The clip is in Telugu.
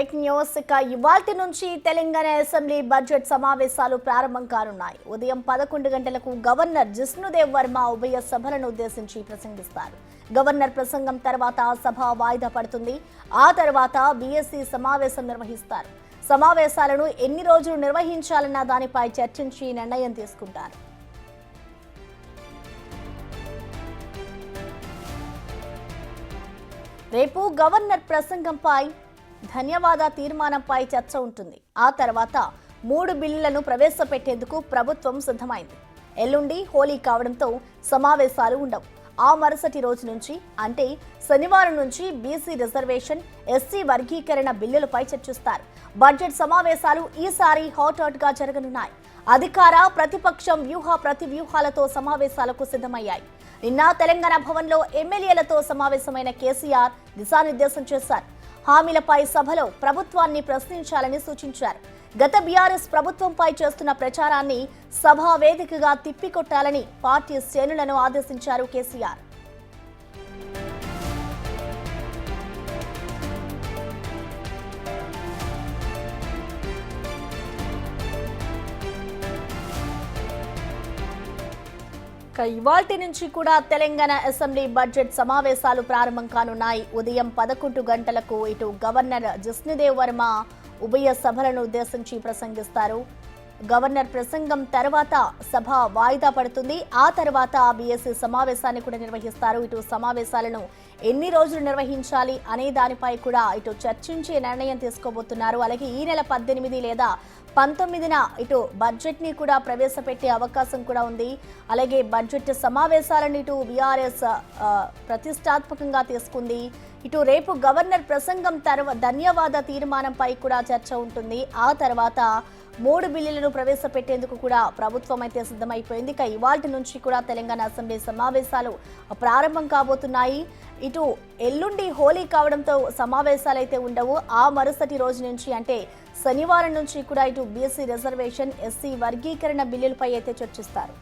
Breaking news. ఇవాల్టి నుంచి తెలంగాణ అసెంబ్లీ బడ్జెట్ సమావేశాలు ప్రారంభం కానున్నాయి. ఉదయం 11 గంటలకు గవర్నర్ జిష్ణుదేవ్ వర్మ ఉభయ సభలను ఉద్దేశించి ప్రసంగిస్తారు. గవర్నర్ ప్రసంగం తర్వాత సభ వాయిదా పడుతుంది. ఆ తర్వాత బీఎస్సీ సమావేశం నిర్వహిస్తారు. సమావేశాలను ఎన్ని రోజులు నిర్వహించాలన్న దానిపై చర్చించి నిర్ణయం తీసుకుంటారు. రేపు గవర్నర్ ప్రసంగంపై ధన్యవాద తీర్మానంపై చర్చ ఉంటుంది. ఆ తర్వాత 3 బిల్లులను ప్రవేశపెట్టేందుకు ప్రభుత్వం సిద్ధమైంది. ఎల్లుండి హోలీ కావడంతో సమావేశాలు ఉండవు. ఆ మరుసటి రోజు నుంచి అంటే శనివారం నుంచి బీసీ రిజర్వేషన్, ఎస్సీ వర్గీకరణ బిల్లులపై చర్చిస్తారు. బడ్జెట్ సమావేశాలు ఈసారి హాట్ గా జరగనున్నాయి. అధికార ప్రతిపక్షం ప్రతివ్యూహాలతో సమావేశాలకు సిద్ధమయ్యాయి. నిన్న తెలంగాణ భవన్లో ఎమ్మెల్యేలతో సమావేశమైన కేసీఆర్ దిశానిర్దేశం చేశారు. హామీలపై సభలో ప్రభుత్వాన్ని ప్రశ్నించాలని సూచించారు. గత బీఆర్ఎస్ ప్రభుత్వంపై చేస్తున్న ప్రచారాన్ని సభా వేదికగా తిప్పికొట్టాలని పార్టీ శ్రేణులను ఆదేశించారు కేసీఆర్. ఇవాల్టి నుంచి కూడా తెలంగాణ అసెంబ్లీ బడ్జెట్ సమావేశాలు ప్రారంభం కానున్నాయి. ఉదయం 11 గంటలకు ఇటు గవర్నర్ జిష్ణుదేవ్ వర్మ ఉభయ సభలను ఉద్దేశించి ప్రసంగిస్తారు. గవర్నర్ ప్రసంగం తర్వాత సభ వాయిదా పడుతుంది. ఆ తర్వాత బీఎస్సీ సమావేశాన్ని కూడా నిర్వహిస్తారు. ఇటు సమావేశాలను ఎన్ని రోజులు నిర్వహించాలి అనే దానిపై కూడా ఇటు చర్చించి నిర్ణయం తీసుకోబోతున్నారు. అలాగే ఈ నెల 18 లేదా 19న ఇటు బడ్జెట్ ని కూడా ప్రవేశపెట్టే అవకాశం కూడా ఉంది. అలాగే బడ్జెట్ సమావేశాలను ఇటు బీఆర్ఎస్ ప్రతిష్టాత్మకంగా తీసుకుంది. ఇటు రేపు గవర్నర్ ప్రసంగం ధన్యవాద తీర్మానంపై కూడా చర్చ ఉంటుంది. ఆ తర్వాత 3 బిల్లులను ప్రవేశపెట్టేందుకు కూడా ప్రభుత్వం అయితే సిద్ధమైపోయింది. ఇవాల్టి నుంచి కూడా తెలంగాణ అసెంబ్లీ సమావేశాలు ప్రారంభం కాబోతున్నాయి. ఇటు ఎల్లుండి హోలీ కావడంతో సమావేశాలు అయితే ఉండవు. ఆ మరుసటి రోజు నుంచి అంటే శనివారం నుంచి కూడా ఇటు బీసీ రిజర్వేషన్, ఎస్సీ వర్గీకరణ బిల్లులపై అయితే చర్చిస్తారు.